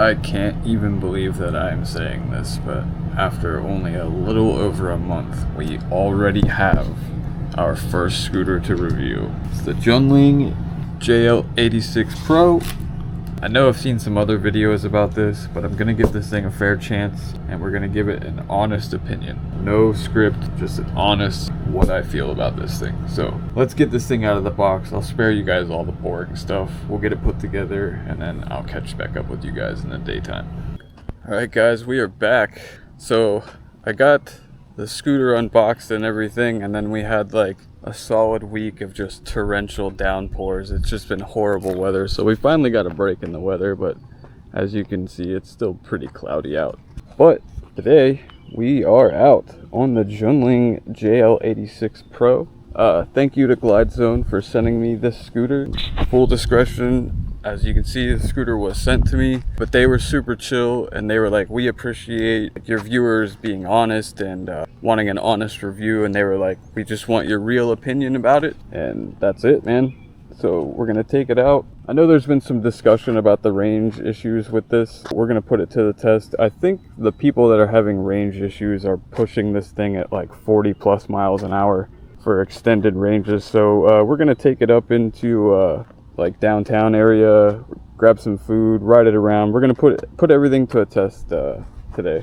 I can't even believe that I'm saying this, but after only a little over a month, we already have our first scooter to review. It's the Junling Jl86Pro. I know I've seen some other videos about this, but I'm gonna give this thing a fair chance, and we're gonna give it an honest opinion. No script, just an honest what I feel about this thing. So let's get this thing out of the box. I'll spare you guys all the boring stuff. We'll get it put together, and then I'll catch back up with you guys in the daytime. All right, guys, we are back. So I got the scooter unboxed and everything, and then we had like a solid week of just torrential downpours. It's just been horrible weather, so we finally got a break in the weather, but as you can see, it's still pretty cloudy out. But today we are out on the Junling Jl86Pro. Thank you to Glide Zone for sending me this scooter. Full discretion, as you can see, the scooter was sent to me, but they were super chill, and they were like, we appreciate your viewers being honest and wanting an honest review, and they were like, we just want your real opinion about it, and that's it, man. So we're gonna take it out. I know there's been some discussion about the range issues with this. We're gonna put it to the test. I think the people that are having range issues are pushing this thing at like 40 plus miles an hour for extended ranges, so we're gonna take it up into like downtown area, grab some food, ride it around. We're gonna put everything to a test today.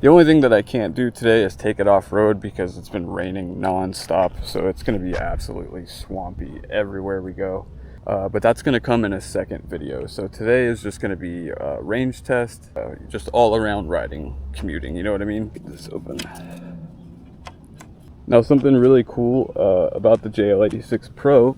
The only thing that I can't do today is take it off road because it's been raining non-stop, so it's gonna be absolutely swampy everywhere we go. But that's gonna come in a second video. So today is just gonna be a range test, just all around riding, commuting, you know what I mean? Get this open. Now, something really cool about the Jl86Pro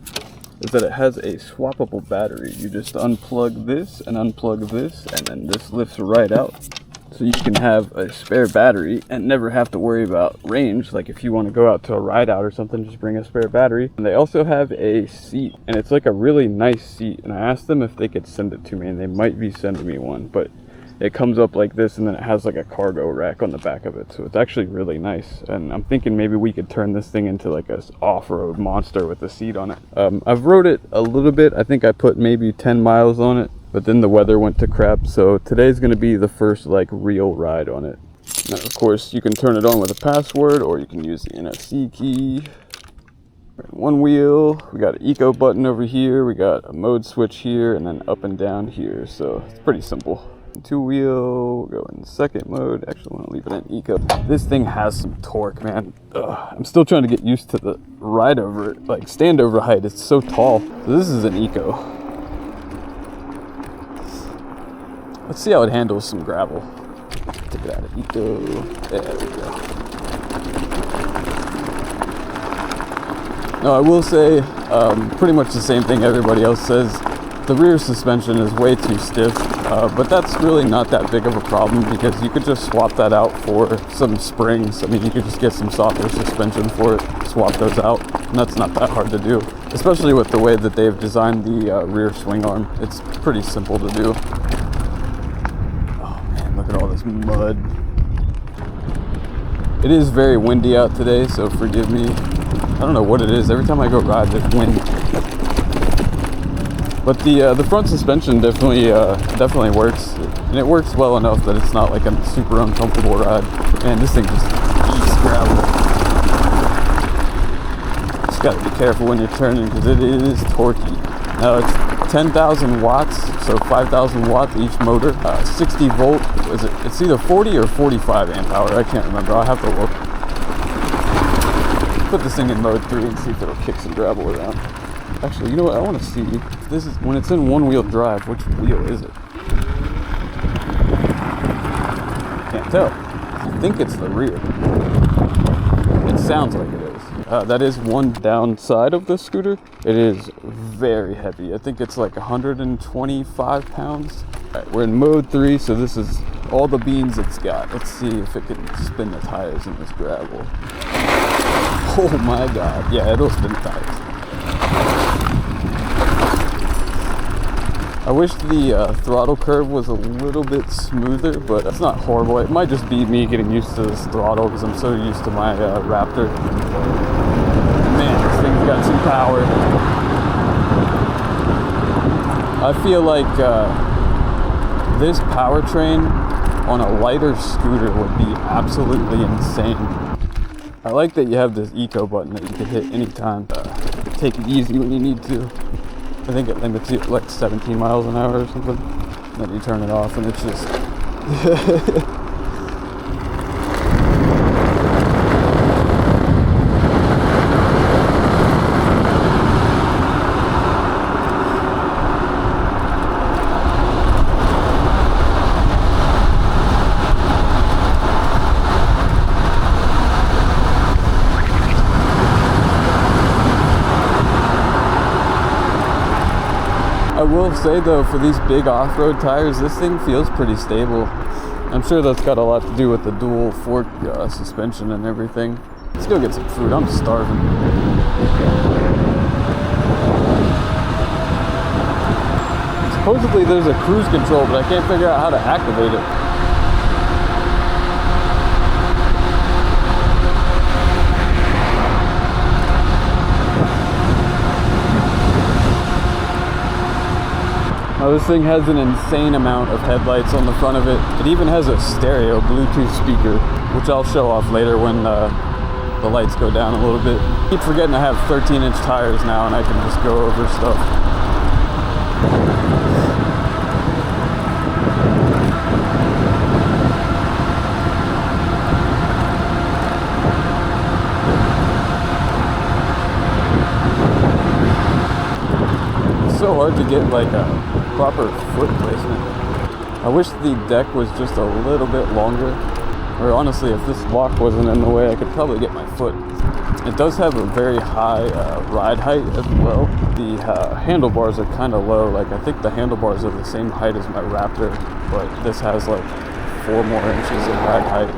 is that it has a swappable battery. You just unplug this and unplug this, and then this lifts right out. So you can have a spare battery and never have to worry about range. Like if you want to go out to a ride out or something, just bring a spare battery. And they also have a seat, and it's like a really nice seat. And I asked them if they could send it to me, and they might be sending me one, but it comes up like this, and then it has like a cargo rack on the back of it, so it's actually really nice. And I'm thinking maybe we could turn this thing into like a off-road monster with a seat on it. I've rode it a little bit. I think I put maybe 10 miles on it, but then the weather went to crap, so today's gonna be the first like real ride on it. Now, of course, you can turn it on with a password, or you can use the NFC key. One wheel, we got an eco button over here, we got a mode switch here, and then up and down here, so it's pretty simple. Two wheel, we'll go in second mode. Actually, I want to leave it in eco. This thing has some torque, man. I'm still trying to get used to the ride over it, like stand over height. It's so tall. So this is an eco. Let's see how it handles some gravel. Take it out of eco. There we go. No, I will say pretty much the same thing everybody else says. The rear suspension is way too stiff, but that's really not that big of a problem because you could just swap that out for some springs. I mean, you could just get some softer suspension for it, swap those out, and that's not that hard to do, especially with the way that they've designed the rear swing arm. It's pretty simple to do. Oh man, look at all this mud. It is very windy out today, so forgive me. I don't know what it is. Every time I go ride, there's wind. But the front suspension definitely works, and it works well enough that it's not like a super uncomfortable ride. Man, this thing just eats gravel. Just gotta be careful when you're turning because it is torquey. Now it's 10,000 watts, so 5,000 watts each motor. 60 volt. Is it? It's either 40 or 45 amp hour. I can't remember. I'll have to look. Put this thing in mode 3 and see if it'll kick some gravel around. Actually, you know what? I want to see. This is when it's in one-wheel drive. Which wheel is it? Can't tell. I think it's the rear. It sounds like it is. That is one downside of this scooter. It is very heavy. I think it's like 125 pounds. All right, we're in mode 3, so this is all the beans it's got. Let's see if it can spin the tires in this gravel. Oh my God! Yeah, it'll spin the tires. I wish the throttle curve was a little bit smoother, but it's not horrible. It might just be me getting used to this throttle because I'm so used to my Raptor. Man, this thing's got some power. I feel like This powertrain on a lighter scooter would be absolutely insane. I like that you have this eco button that you can hit anytime. Take it easy when you need to. I think it limits you at like 17 miles an hour or something. Then you turn it off and it's just... I will say though, for these big off-road tires, this thing feels pretty stable. I'm sure that's got a lot to do with the dual fork suspension and everything. Let's go get some food, I'm starving. Supposedly there's a cruise control, but I can't figure out how to activate it. Now this thing has an insane amount of headlights on the front of it. It even has a stereo Bluetooth speaker, which I'll show off later when the lights go down a little bit. I keep forgetting I have 13-inch tires now and I can just go over stuff. It's so hard to get like a proper foot placement. I wish the deck was just a little bit longer, or honestly if this block wasn't in the way I could probably get my foot. It does have a very high ride height as well. The handlebars are kind of low, like I think the handlebars are the same height as my Raptor, but this has like 4 more inches of ride height.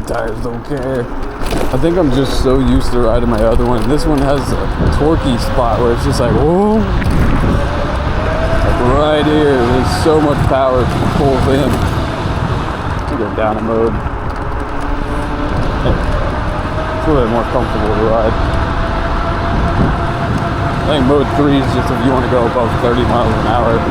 Tires don't care. I think I'm just so used to riding my other one. This one has a torquey spot where it's just like, whoa. Like right here, there's so much power to the whole thing. I'll go down a mode. It's a little bit more comfortable to ride. I think mode 3 is just if you want to go above 30 miles an hour.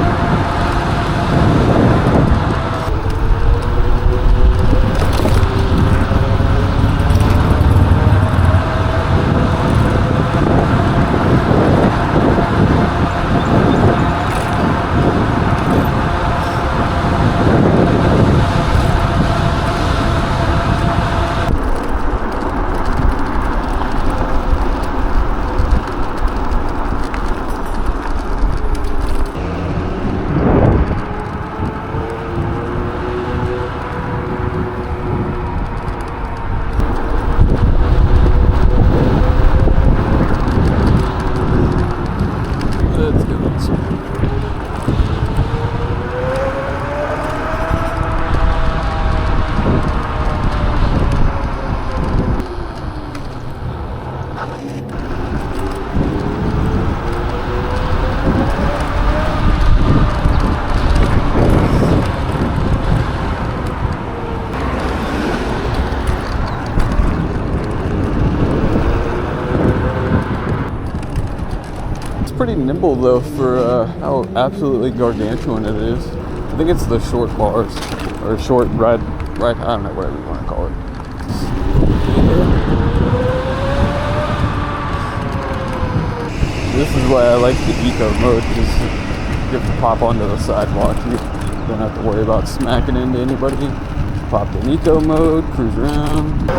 Pretty nimble though for how absolutely gargantuan it is. I think it's the short bars or short ride. I don't know, whatever you want to call it. This is why I like the eco mode, because you have to pop onto the sidewalk. You don't have to worry about smacking into anybody. Popped in eco mode, cruise around.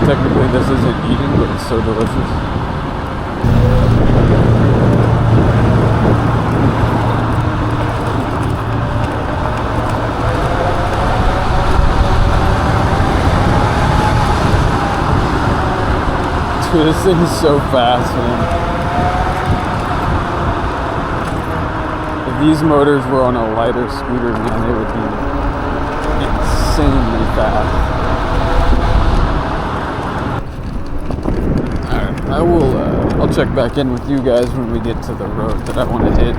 Technically this isn't eating, but it's so delicious. Dude, this thing is so fast, man. If these motors were on a lighter scooter, man, they would be insanely fast. I'll check back in with you guys when we get to the road that I want to hit,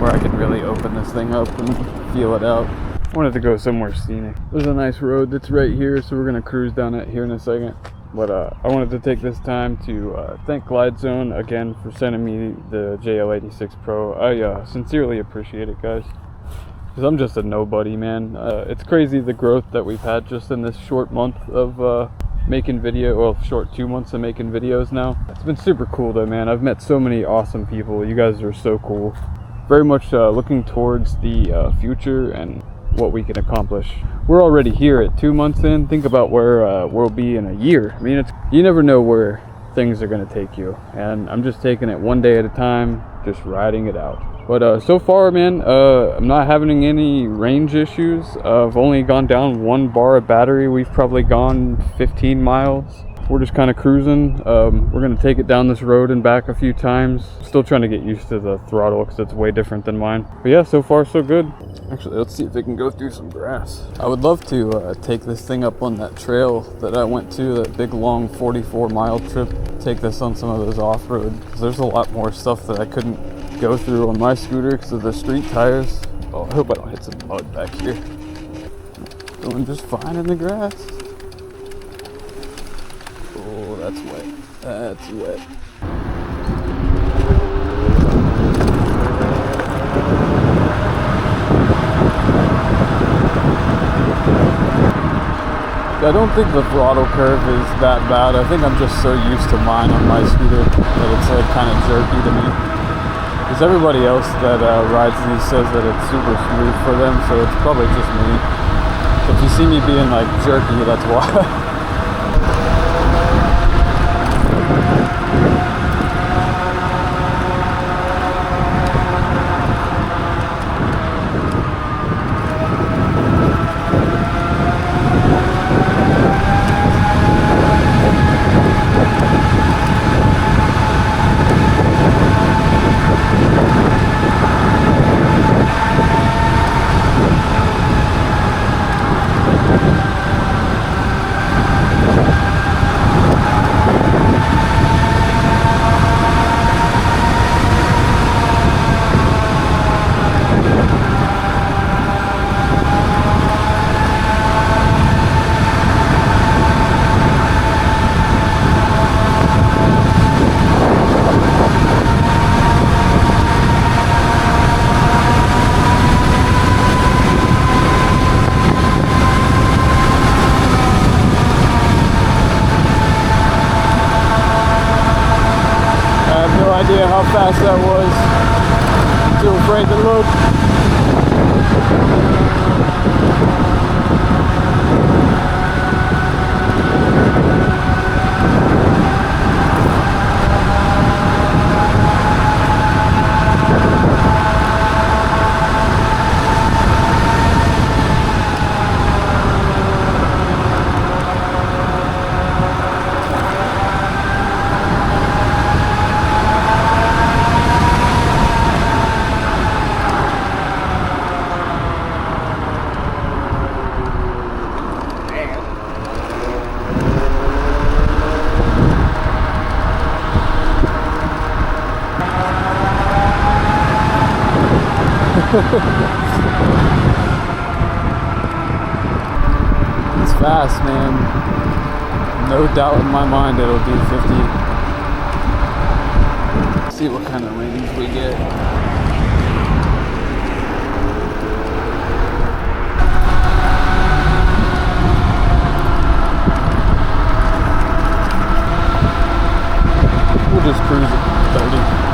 where I can really open this thing up and feel it out. I wanted to go somewhere scenic. There's a nice road that's right here, so we're going to cruise down it here in a second. But I wanted to take this time to thank GlideZone again for sending me the Jl86Pro. I sincerely appreciate it, guys, because I'm just a nobody, man. It's crazy the growth that we've had just in this short month of making video, well, short 2 months of making videos now. It's been super cool though, man. I've met so many awesome people. You guys are so cool. Very much looking towards the future and what we can accomplish. We're already here at 2 months in. Think about where we'll be in a year. I mean, you never know where things are going to take you, and I'm just taking it one day at a time, just riding it out. But so far, man, I'm not having any range issues. I've only gone down 1 bar of battery. We've probably gone 15 miles. We're just kind of cruising. We're going to take it down this road and back a few times. Still trying to get used to the throttle because it's way different than mine. But yeah, so far so good. Actually, let's see if it can go through some grass. I would love to take this thing up on that trail that I went to, that big long 44-mile trip. Take this on some of those off-road, because there's a lot more stuff that I couldn't go through on my scooter because of the street tires. Oh, I hope I don't hit some mud back here. Doing just fine in the grass. Oh, that's wet. That's wet. I don't think the throttle curve is that bad. I think I'm just so used to mine on my scooter that it's like kind of jerky to me. Because everybody else that rides these says that it's super smooth for them, so it's probably just me. If you see me being like jerky, that's why. Idea how fast that was. Too afraid to look. fast, man. No doubt in my mind it'll do 50. Let's see what kind of range we get. We'll just cruise at 30.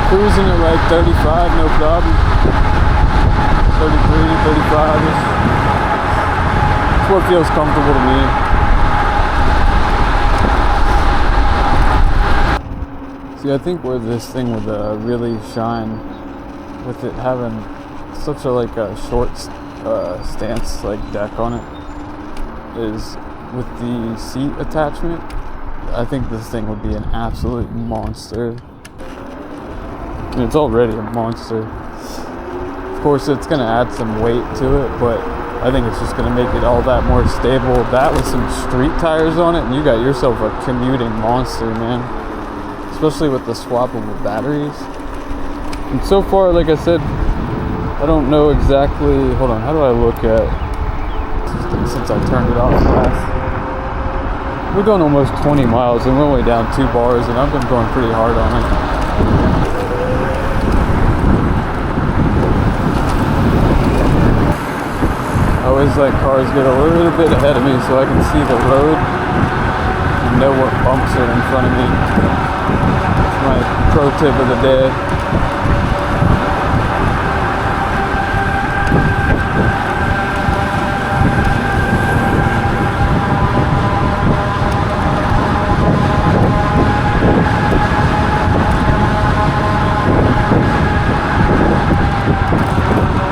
Cruising at like 35, no problem. 33, 35 is what feels comfortable to me. See, I think where this thing would really shine, with it having such a short stance deck on it, is with the seat attachment. I think this thing would be an absolute monster. And it's already a monster. Of course, it's going to add some weight to it, but I think it's just going to make it all that more stable. That with some street tires on it, and you got yourself a commuting monster, man. Especially with the swappable batteries. And so far, like I said, I don't know exactly. Hold on, how do I look at since I turned it off last? We're going almost 20 miles, and we're only down 2 bars, and I've been going pretty hard on it. I always let cars get a little bit ahead of me so I can see the road and know what bumps are in front of me. That's my pro tip of the day.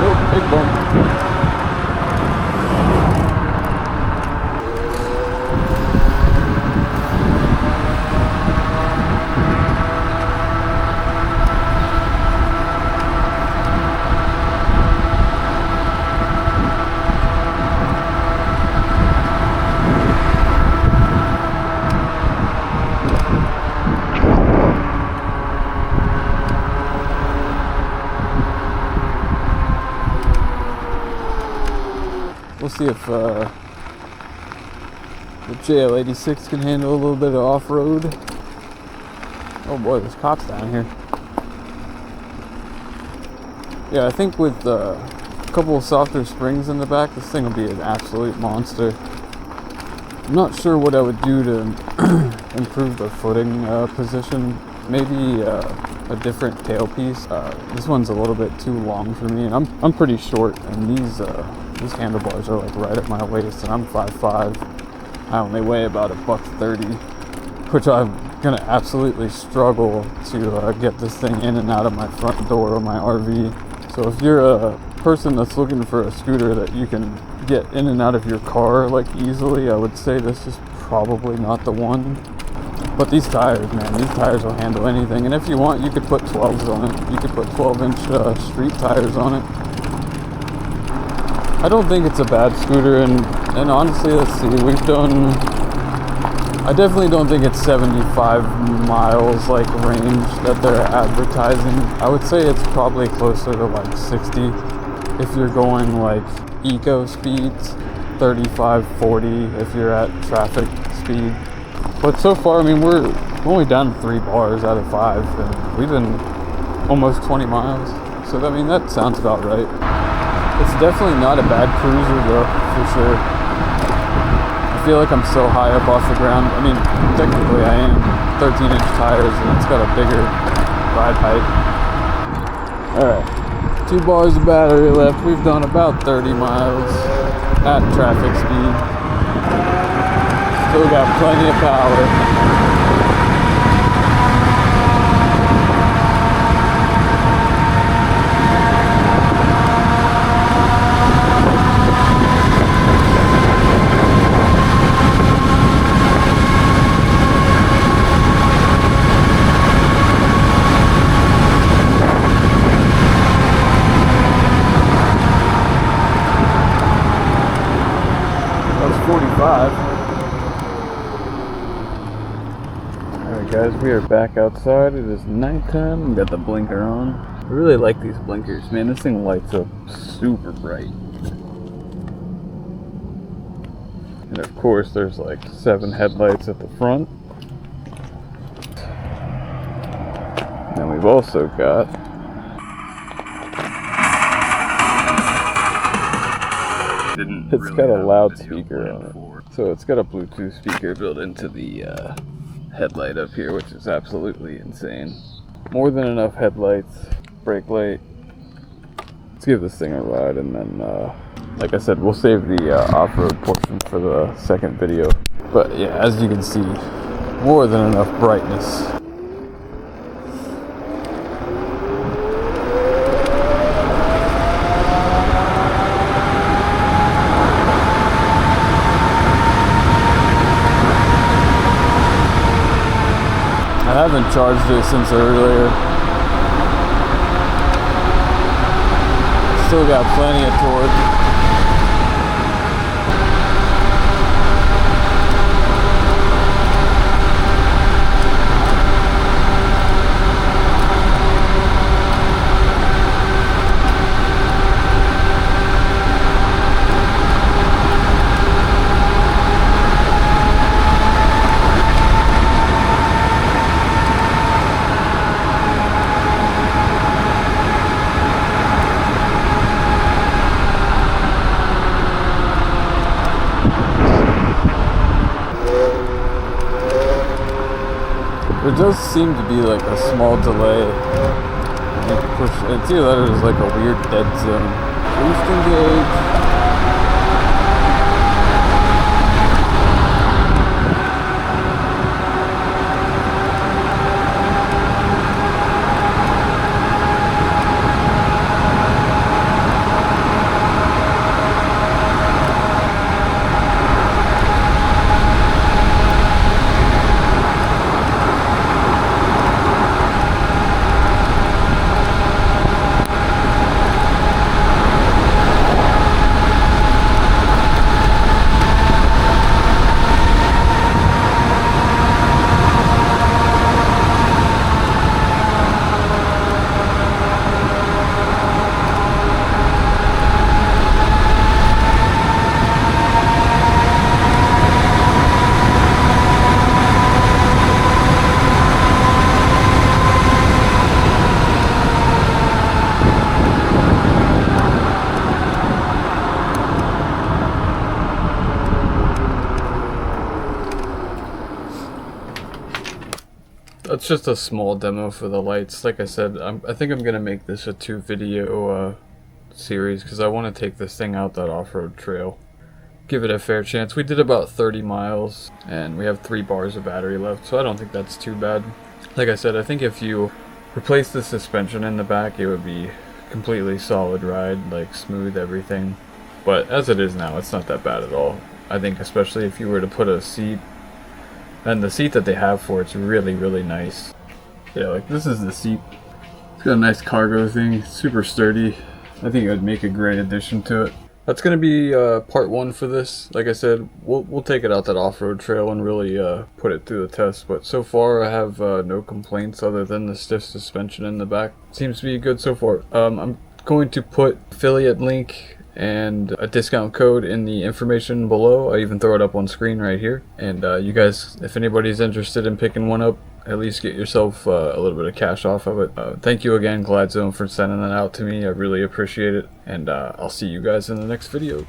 Oh, big bump. We'll see if the Jl86 can handle a little bit of off-road. Oh boy, there's cops down here. Yeah, I think with a couple of softer springs in the back, this thing will be an absolute monster. I'm not sure what I would do to improve the footing position. Maybe a different tailpiece. This one's a little bit too long for me, and I'm pretty short, and these handlebars are right at my waist, and I'm 5'5". I only weigh about $130, which I'm gonna absolutely struggle to get this thing in and out of my front door of my RV. So if you're a person that's looking for a scooter that you can get in and out of your car easily, I would say this is probably not the one. But these tires, man, these tires will handle anything. And if you want, you could put 12s on it. You could put 12-inch street tires on it. I don't think it's a bad scooter, and And honestly, let's see, we've done, I definitely don't think it's 75 miles like range that they're advertising. I would say it's probably closer to like 60 if you're going like eco speeds, 35, 40 if you're at traffic speed. But so far, I mean, we're only down 3 bars out of 5, and we've been almost 20 miles. So I mean, that sounds about right. It's definitely not a bad cruiser though, for sure. I feel like I'm so high up off the ground. I mean, technically I am. 13-inch tires, and it's got a bigger ride height. Alright, 2 bars of battery left. We've done about 30 miles at traffic speed. Still got plenty of power. Alright guys, we are back outside. It is nighttime. We got the blinker on. I really like these blinkers, man. This thing lights up super bright. And of course there's like 7 headlights at the front. And we've also got it's got a loudspeaker on it. So it's got a Bluetooth speaker built into the headlight up here, which is absolutely insane. More than enough headlights, brake light. Let's give this thing a ride, and then like I said, we'll save the off-road portion for the second video. But yeah, as you can see, more than enough brightness. I haven't charged it since earlier. Still got plenty of torque. There does seem to be like a small delay. It's either that or there's like a weird dead zone. Boost engage. That's just a small demo for the lights. Like I said, I think I'm going to make this a 2 video series because I want to take this thing out that off-road trail. Give it a fair chance. We did about 30 miles and we have 3 bars of battery left, so I don't think that's too bad. Like I said, I think if you replace the suspension in the back, it would be completely solid ride, like smooth everything. But as it is now, it's not that bad at all. I think especially if you were to put a seat, and the seat that they have for it's really, really nice. Yeah, like this is the seat. It's got a nice cargo thing, super sturdy. I think it would make a great addition to it. that's gonna be part one for this. Like I said, we'll take it out that off-road trail and really put it through the test. But so far, I have no complaints other than the stiff suspension in the back. Seems to be good so far. I'm going to put affiliate link and a discount code in the information below. I even throw it up on screen right here. And you guys, if anybody's interested in picking one up, at least get yourself a little bit of cash off of it. Thank you again, GlideZone, for sending that out to me. I really appreciate it. And I'll see you guys in the next video.